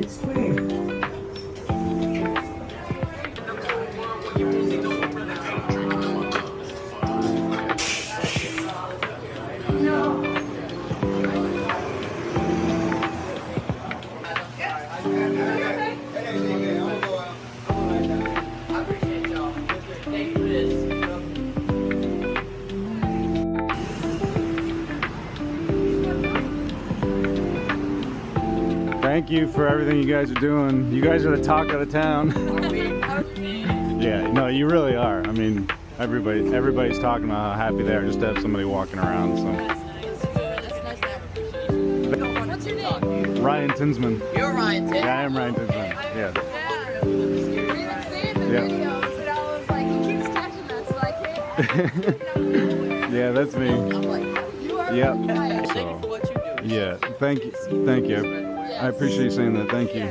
It's clear. Thank you for everything you guys are doing. You guys are the talk of the town. Yeah, no, you really are. I mean, everybody's talking about how happy they are just to have somebody walking around. So. What's your name? Ryan Tinsman. You're Ryan Tinsman. Yeah, I am Ryan Tinsman. Yeah. We've seen the videos, and I was like, he keeps catching us, so I can't. Yeah, that's me. I'm like, you are Yep. Ryan. So, Thank you for what you do. yeah, thank you. I appreciate you saying that. Thank you.